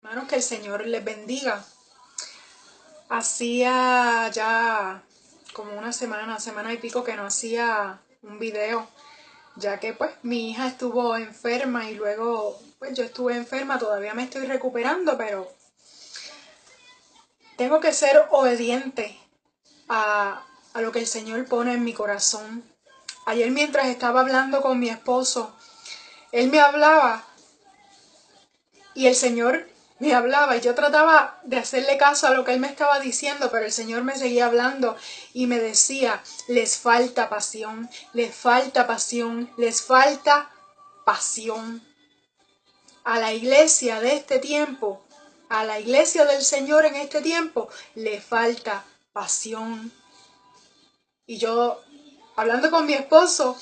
Hermanos, que el Señor les bendiga. Hacía ya como una semana y pico que no hacía un video, ya que pues mi hija estuvo enferma y luego pues yo estuve enferma, todavía me estoy recuperando, pero tengo que ser obediente a lo que el Señor pone en mi corazón. Ayer mientras estaba hablando con mi esposo, él me hablaba y el Señor me hablaba y yo trataba de hacerle caso a lo que él me estaba diciendo, pero el Señor me seguía hablando y me decía: les falta pasión, les falta pasión, les falta pasión. A la iglesia de este tiempo, a la iglesia del Señor en este tiempo, le falta pasión. Y yo, hablando con mi esposo,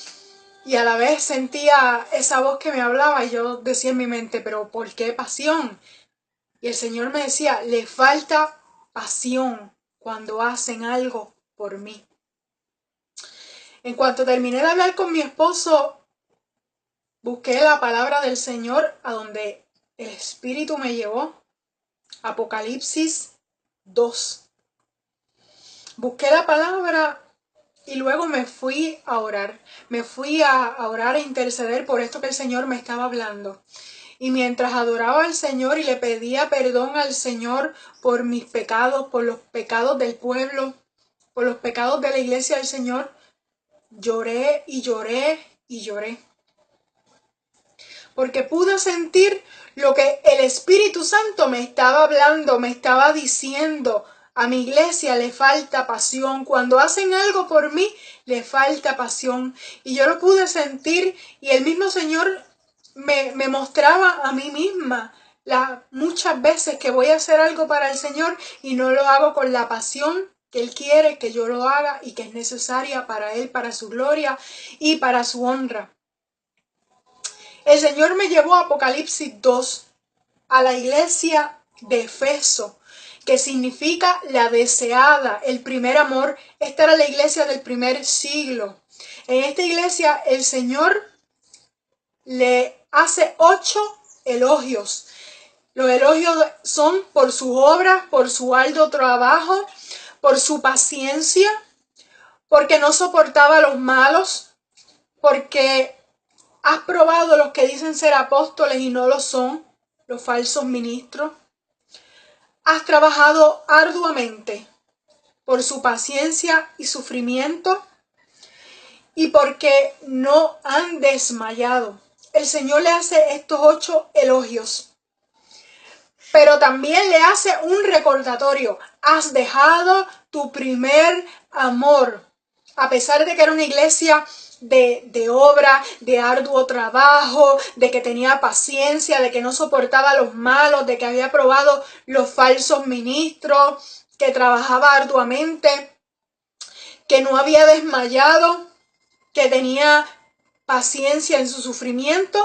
y a la vez sentía esa voz que me hablaba y yo decía en mi mente: pero ¿por qué pasión? Y el Señor me decía: le falta pasión cuando hacen algo por mí. En cuanto terminé de hablar con mi esposo, busqué la palabra del Señor a donde el Espíritu me llevó. Apocalipsis 2. Busqué la palabra y luego me fui a orar. Me fui a orar e interceder por esto que el Señor me estaba hablando. Y mientras adoraba al Señor y le pedía perdón al Señor por mis pecados, por los pecados del pueblo, por los pecados de la iglesia del Señor, lloré y lloré y lloré. Porque pude sentir lo que el Espíritu Santo me estaba hablando, me estaba diciendo: a mi iglesia le falta pasión. Cuando hacen algo por mí, le falta pasión. Y yo lo pude sentir y el mismo Señor me mostraba a mí misma muchas veces que voy a hacer algo para el Señor y no lo hago con la pasión que Él quiere que yo lo haga y que es necesaria para Él, para su gloria y para su honra. El Señor me llevó a Apocalipsis 2, a la iglesia de Efeso, que significa la deseada, el primer amor. Esta era la iglesia del primer siglo. En esta iglesia el Señor le hace 8 elogios. Los elogios son por sus obras, por su arduo trabajo, por su paciencia, porque no soportaba a los malos, porque has probado los que dicen ser apóstoles y no lo son, los falsos ministros. Has trabajado arduamente por su paciencia y sufrimiento y porque no han desmayado. El Señor le hace estos 8 elogios, pero también le hace un recordatorio: has dejado tu primer amor. A pesar de que era una iglesia de obra, de arduo trabajo, de que tenía paciencia, de que no soportaba a los malos, de que había probado los falsos ministros, que trabajaba arduamente, que no había desmayado, que tenía paciencia en su sufrimiento,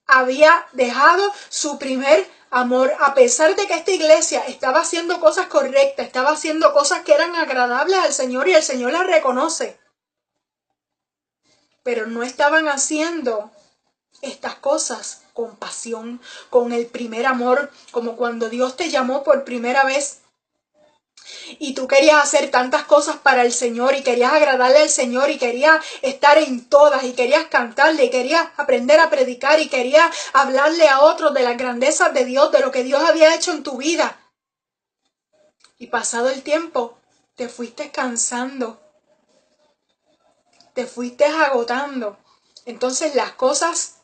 había dejado su primer amor. A pesar de que esta iglesia estaba haciendo cosas correctas, estaba haciendo cosas que eran agradables al Señor y el Señor las reconoce, pero no estaban haciendo estas cosas con pasión, con el primer amor, como cuando Dios te llamó por primera vez y tú querías hacer tantas cosas para el Señor y querías agradarle al Señor y querías estar en todas y querías cantarle y querías aprender a predicar y querías hablarle a otros de las grandezas de Dios, de lo que Dios había hecho en tu vida. Y pasado el tiempo, te fuiste cansando, te fuiste agotando. Entonces las cosas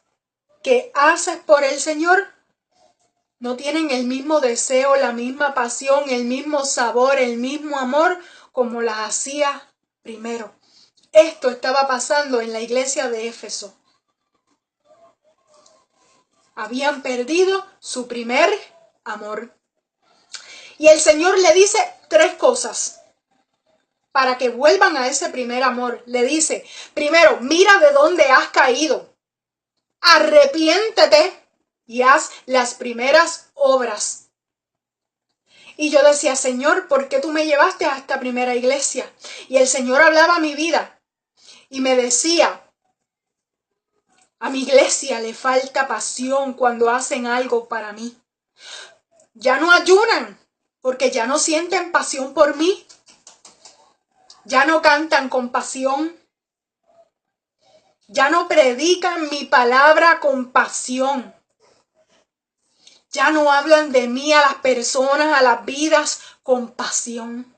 que haces por el Señor no tienen el mismo deseo, la misma pasión, el mismo sabor, el mismo amor como las hacías primero. Esto estaba pasando en la iglesia de Éfeso. Habían perdido su primer amor. Y el Señor le dice 3 cosas para que vuelvan a ese primer amor. Le dice: primero, mira de dónde has caído. Arrepiéntete y haz las primeras obras. Y yo decía: Señor, ¿por qué tú me llevaste a esta primera iglesia? Y el Señor hablaba a mi vida y me decía: a mi iglesia le falta pasión cuando hacen algo para mí. Ya no ayunan porque ya no sienten pasión por mí. Ya no cantan con pasión. Ya no predican mi palabra con pasión. Ya no hablan de mí a las personas, a las vidas con pasión.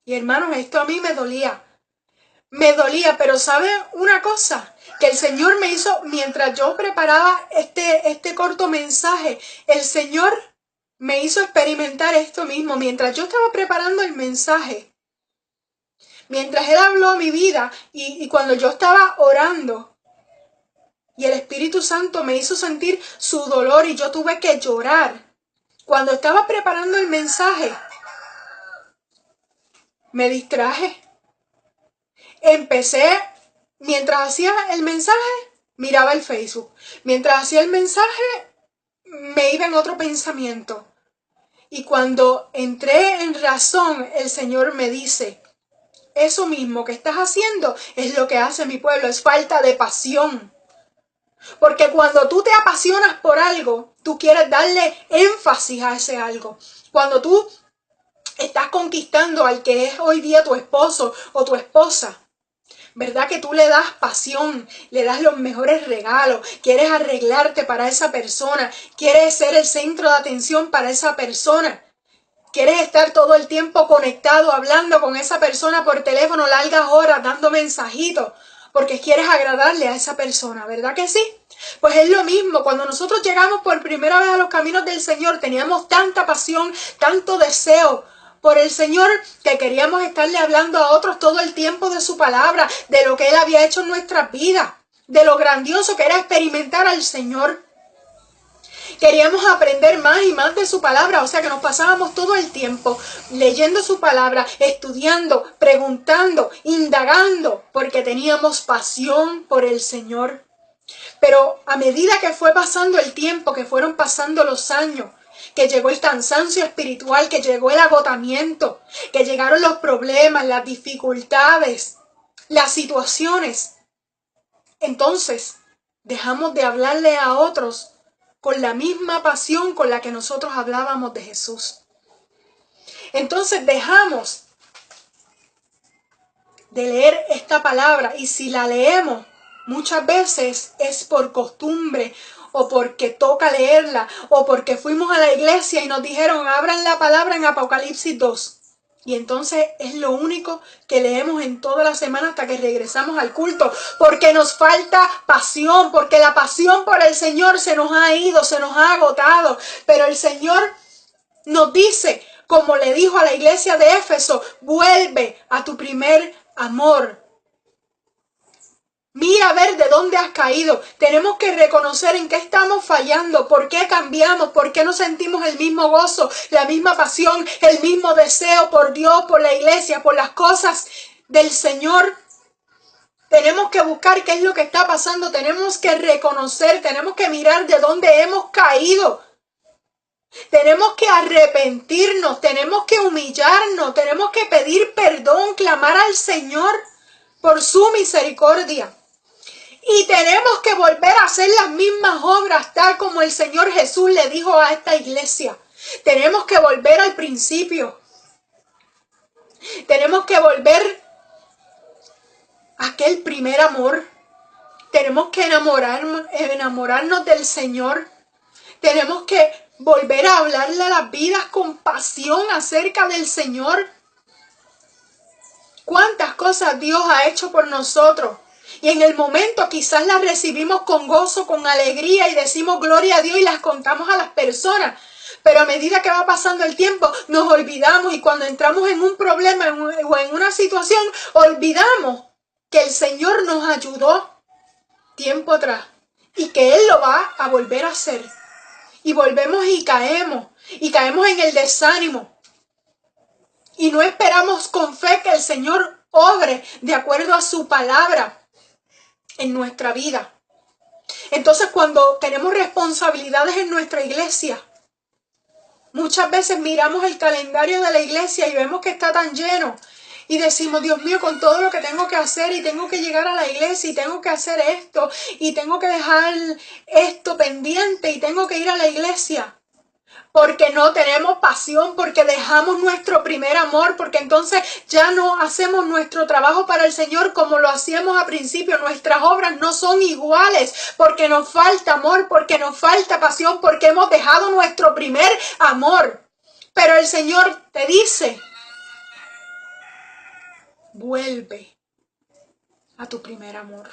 Y hermanos, esto a mí me dolía. Me dolía, pero ¿sabe una cosa? Que el Señor me hizo, mientras yo preparaba este corto mensaje, el Señor me hizo experimentar esto mismo. Mientras yo estaba preparando el mensaje, mientras Él habló a mi vida y cuando yo estaba orando, y el Espíritu Santo me hizo sentir su dolor y yo tuve que llorar. Cuando estaba preparando el mensaje, me distraje. Empecé, mientras hacía el mensaje, miraba el Facebook. Mientras hacía el mensaje, me iba en otro pensamiento. Y cuando entré en razón, el Señor me dice, eso mismo que estás haciendo es lo que hace mi pueblo, es falta de pasión. Porque cuando tú te apasionas por algo, tú quieres darle énfasis a ese algo. Cuando tú estás conquistando al que es hoy día tu esposo o tu esposa, ¿verdad? Que tú le das pasión, le das los mejores regalos, quieres arreglarte para esa persona, quieres ser el centro de atención para esa persona. Quieres estar todo el tiempo conectado, hablando con esa persona por teléfono, largas horas, dando mensajitos, porque quieres agradarle a esa persona, ¿verdad que sí? Pues es lo mismo, cuando nosotros llegamos por primera vez a los caminos del Señor, teníamos tanta pasión, tanto deseo por el Señor, que queríamos estarle hablando a otros todo el tiempo de su palabra, de lo que Él había hecho en nuestras vidas, de lo grandioso que era experimentar al Señor. Queríamos aprender más y más de su palabra, o sea que nos pasábamos todo el tiempo leyendo su palabra, estudiando, preguntando, indagando, porque teníamos pasión por el Señor. Pero a medida que fue pasando el tiempo, que fueron pasando los años, que llegó el cansancio espiritual, que llegó el agotamiento, que llegaron los problemas, las dificultades, las situaciones, entonces dejamos de hablarle a otros con la misma pasión con la que nosotros hablábamos de Jesús. Entonces dejamos de leer esta palabra, y si la leemos, muchas veces es por costumbre, o porque toca leerla, o porque fuimos a la iglesia y nos dijeron, abran la palabra en Apocalipsis 2. Y entonces es lo único que leemos en toda la semana hasta que regresamos al culto, porque nos falta pasión, porque la pasión por el Señor se nos ha ido, se nos ha agotado. Pero el Señor nos dice, como le dijo a la iglesia de Éfeso, vuelve a tu primer amor. Mira a ver de dónde has caído. Tenemos que reconocer en qué estamos fallando, por qué cambiamos, por qué no sentimos el mismo gozo, la misma pasión, el mismo deseo por Dios, por la iglesia, por las cosas del Señor. Tenemos que buscar qué es lo que está pasando, tenemos que reconocer, tenemos que mirar de dónde hemos caído. Tenemos que arrepentirnos, tenemos que humillarnos, tenemos que pedir perdón, clamar al Señor por su misericordia. Y tenemos que volver a hacer las mismas obras, tal como el Señor Jesús le dijo a esta iglesia. Tenemos que volver al principio. Tenemos que volver a aquel primer amor. Tenemos que enamorarnos del Señor. Tenemos que volver a hablarle a las vidas con pasión acerca del Señor. ¿Cuántas cosas Dios ha hecho por nosotros? Y en el momento quizás las recibimos con gozo, con alegría y decimos gloria a Dios y las contamos a las personas. Pero a medida que va pasando el tiempo nos olvidamos, y cuando entramos en un problema o en una situación, olvidamos que el Señor nos ayudó tiempo atrás y que Él lo va a volver a hacer. Y volvemos y caemos en el desánimo. Y no esperamos con fe que el Señor obre de acuerdo a su palabra en nuestra vida. Entonces, cuando tenemos responsabilidades en nuestra iglesia, muchas veces miramos el calendario de la iglesia y vemos que está tan lleno y decimos, Dios mío, con todo lo que tengo que hacer, y tengo que llegar a la iglesia y tengo que hacer esto y tengo que dejar esto pendiente y tengo que ir a la iglesia. porque no tenemos pasión, porque dejamos nuestro primer amor, porque entonces ya no hacemos nuestro trabajo para el Señor como lo hacíamos al principio. Nuestras obras no son iguales, porque nos falta amor, porque nos falta pasión, porque hemos dejado nuestro primer amor. Pero el Señor te dice, vuelve a tu primer amor.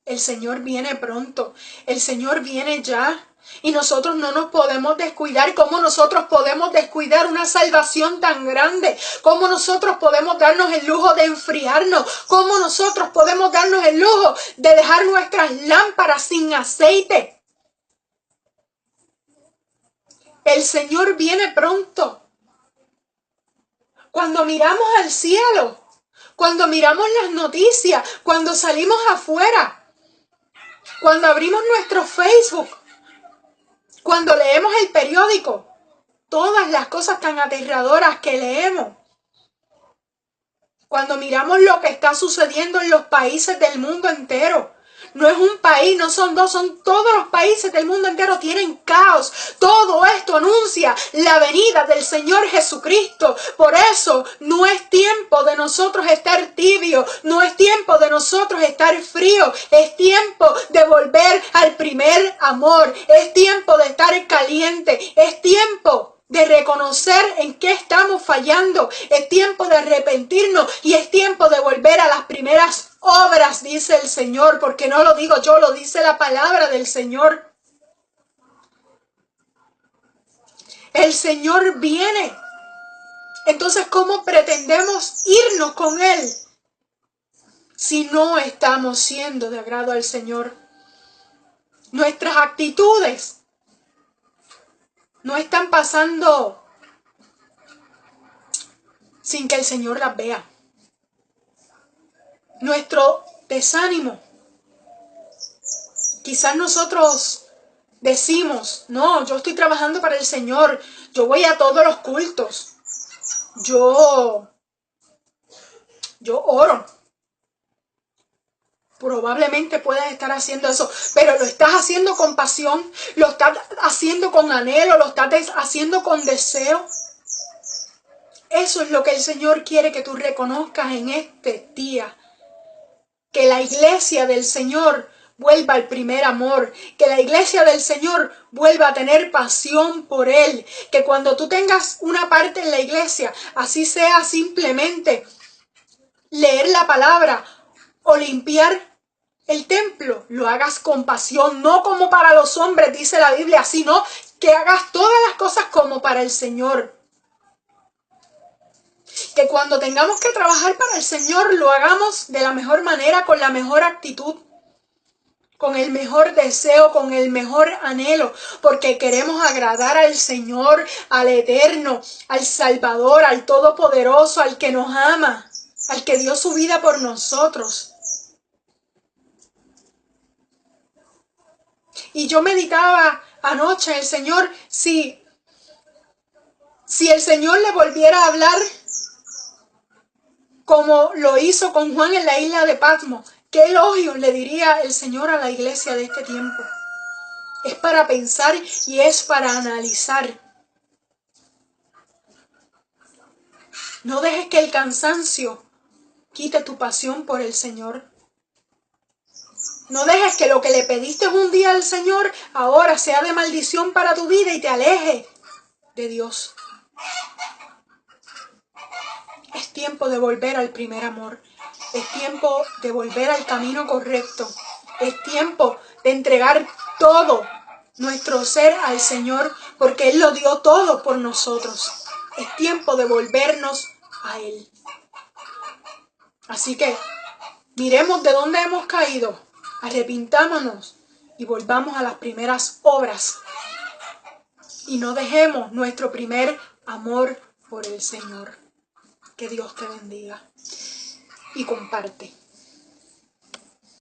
El Señor viene pronto, el Señor viene ya. Y nosotros no nos podemos descuidar. ¿Cómo nosotros podemos descuidar una salvación tan grande? ¿Cómo nosotros podemos darnos el lujo de enfriarnos? ¿Cómo nosotros podemos darnos el lujo de dejar nuestras lámparas sin aceite? El Señor viene pronto. Cuando miramos al cielo, cuando miramos las noticias, cuando salimos afuera, cuando abrimos nuestro Facebook, cuando leemos el periódico, todas las cosas tan aterradoras que leemos, cuando miramos lo que está sucediendo en los países del mundo entero, no es un país, no son dos, son todos los países del mundo entero tienen caos. Todo esto anuncia la venida del Señor Jesucristo. Por eso no es tiempo de nosotros estar tibios, no es tiempo de nosotros estar fríos, es tiempo de volver al primer amor, es tiempo de estar caliente, es tiempo de reconocer en qué estamos fallando, es tiempo de arrepentirnos y es tiempo de volver a las primeras obras, dice el Señor, porque no lo digo yo, lo dice la palabra del Señor. El Señor viene. Entonces, ¿cómo pretendemos irnos con Él si no estamos siendo de agrado al Señor? Nuestras actitudes no están pasando sin que el Señor las vea. Nuestro desánimo. Quizás nosotros decimos, no, yo estoy trabajando para el Señor, yo voy a todos los cultos, yo oro. Probablemente puedas estar haciendo eso, pero lo estás haciendo con pasión, lo estás haciendo con anhelo, lo estás haciendo con deseo. Eso es lo que el Señor quiere que tú reconozcas en este día. Que la iglesia del Señor vuelva al primer amor, que la iglesia del Señor vuelva a tener pasión por Él, que cuando tú tengas una parte en la iglesia, así sea simplemente leer la palabra o limpiar el templo, lo hagas con pasión, no como para los hombres, dice la Biblia, sino que hagas todas las cosas como para el Señor. Que cuando tengamos que trabajar para el Señor, lo hagamos de la mejor manera, con la mejor actitud, con el mejor deseo, con el mejor anhelo, porque queremos agradar al Señor, al Eterno, al Salvador, al Todopoderoso, al que nos ama, al que dio su vida por nosotros. Y yo meditaba anoche, el Señor, si el Señor le volviera a hablar como lo hizo con Juan en la isla de Patmos, ¿qué elogios le diría el Señor a la iglesia de este tiempo? Es para pensar y es para analizar. No dejes que el cansancio quite tu pasión por el Señor. No dejes que lo que le pediste un día al Señor ahora sea de maldición para tu vida y te aleje de Dios. Es tiempo de volver al primer amor. Es tiempo de volver al camino correcto. Es tiempo de entregar todo nuestro ser al Señor, porque Él lo dio todo por nosotros. Es tiempo de volvernos a Él. Así que miremos de dónde hemos caído, arrepintámonos y volvamos a las primeras obras. Y no dejemos nuestro primer amor por el Señor. Que Dios te bendiga y comparte.